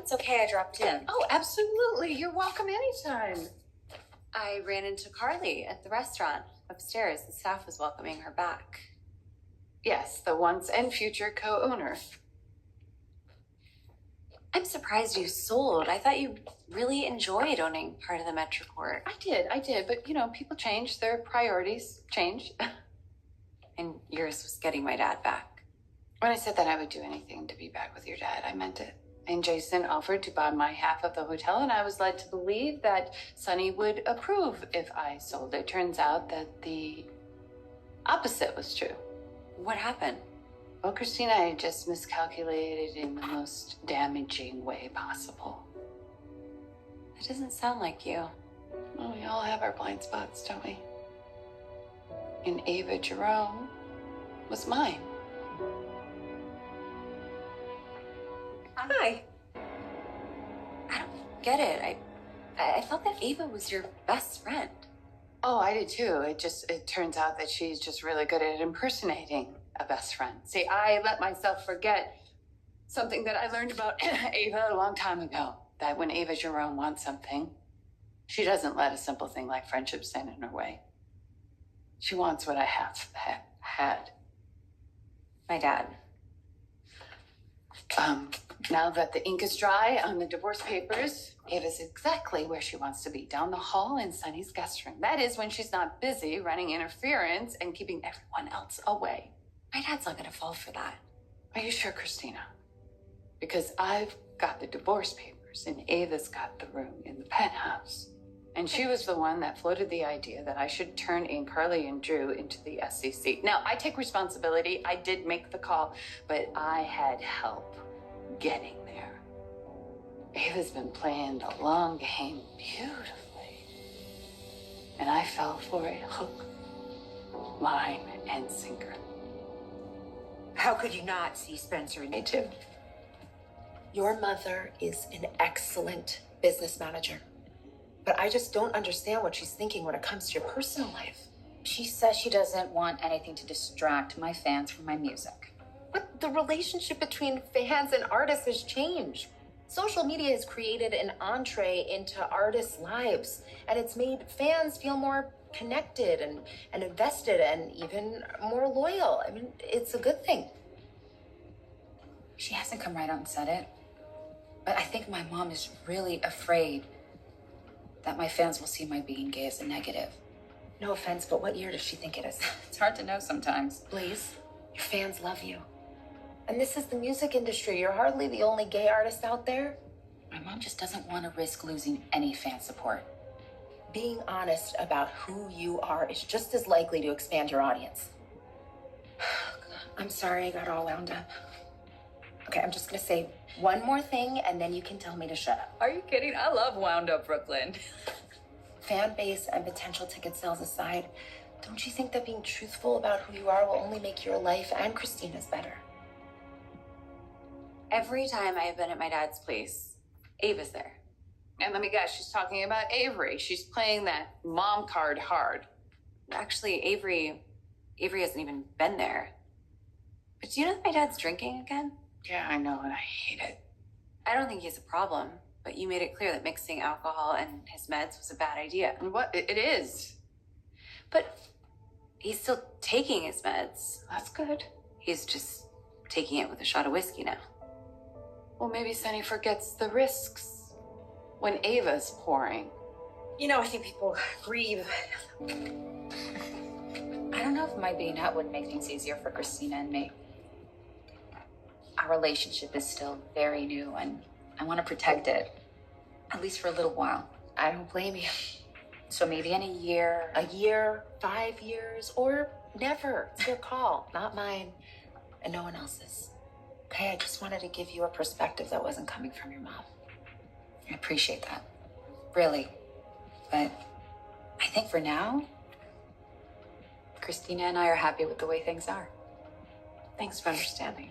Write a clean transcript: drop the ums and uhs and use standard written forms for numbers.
it's okay I dropped in. Oh, absolutely. You're welcome anytime. I ran into Carly at the restaurant upstairs. The staff was welcoming her back. Yes, the once and future co-owner. I'm surprised you sold. I thought you really enjoyed owning part of the Metroport. I did. But, people change. Their priorities change. And yours was getting my dad back. When I said that I would do anything to be back with your dad, I meant it. And Jason offered to buy my half of the hotel, and I was led to believe that Sonny would approve if I sold it. Turns out that the opposite was true. What happened? Well, Kristina, I just miscalculated in the most damaging way possible. That doesn't sound like you. Well, we all have our blind spots, don't we? And Ava Jerome was mine. Hi. I don't get it. I thought that Ava was your best friend. Oh, I did too. It turns out that she's just really good at impersonating a best friend. See, I let myself forget something that I learned about Ava a long time ago. That when Ava Jerome wants something, she doesn't let a simple thing like friendship stand in her way. She wants what I had. My dad. Now that the ink is dry on the divorce papers, Ava's exactly where she wants to be, down the hall in Sonny's guest room. That is when she's not busy running interference and keeping everyone else away. My dad's not gonna fall for that. Are you sure, Kristina? Because I've got the divorce papers and Ava's got the room in the penthouse. And she was the one that floated the idea that I should turn in Carly and Drew into the SEC. Now, I take responsibility. I did make the call, but I had help getting there. Ava's been playing the long game beautifully. And I fell for it hook, line, and sinker. How could you not see Spencer and Me too. Your mother is an excellent business manager. But I just don't understand what she's thinking when it comes to your personal life. She says she doesn't want anything to distract my fans from my music. But the relationship between fans and artists has changed. Social media has created an entree into artists' lives, and it's made fans feel more connected and invested and even more loyal. I mean, it's a good thing. She hasn't come right out and said it, but I think my mom is really afraid that my fans will see my being gay as a negative. No offense, but what year does she think it is? It's hard to know sometimes. Please, your fans love you. And this is the music industry. You're hardly the only gay artist out there. My mom just doesn't want to risk losing any fan support. Being honest about who you are is just as likely to expand your audience. I'm sorry I got all wound up. Okay, I'm just gonna say one more thing and then you can tell me to shut up. Are you kidding? I love Wound Up Brooklyn. Fan base and potential ticket sales aside, don't you think that being truthful about who you are will only make your life and Kristina's better? Every time I've been at my dad's place, Ava's there. And let me guess, she's talking about Avery. She's playing that mom card hard. Actually, Avery hasn't even been there. But do you know that my dad's drinking again? Yeah, I know, and I hate it. I don't think he has a problem, but you made it clear that mixing alcohol and his meds was a bad idea. And what? It is. But he's still taking his meds. That's good. He's just taking it with a shot of whiskey now. Well, maybe Sonny forgets the risks when Ava's pouring. I think people grieve. I don't know if my being out would make things easier for Kristina and me. Our relationship is still very new and I want to protect it, at least for a little while. I don't blame you. So maybe in a year. A year, 5 years, or never. It's your call, not mine, and no one else's. Okay, I just wanted to give you a perspective that wasn't coming from your mom. I appreciate that, really. But I think for now, Kristina and I are happy with the way things are. Thanks for understanding.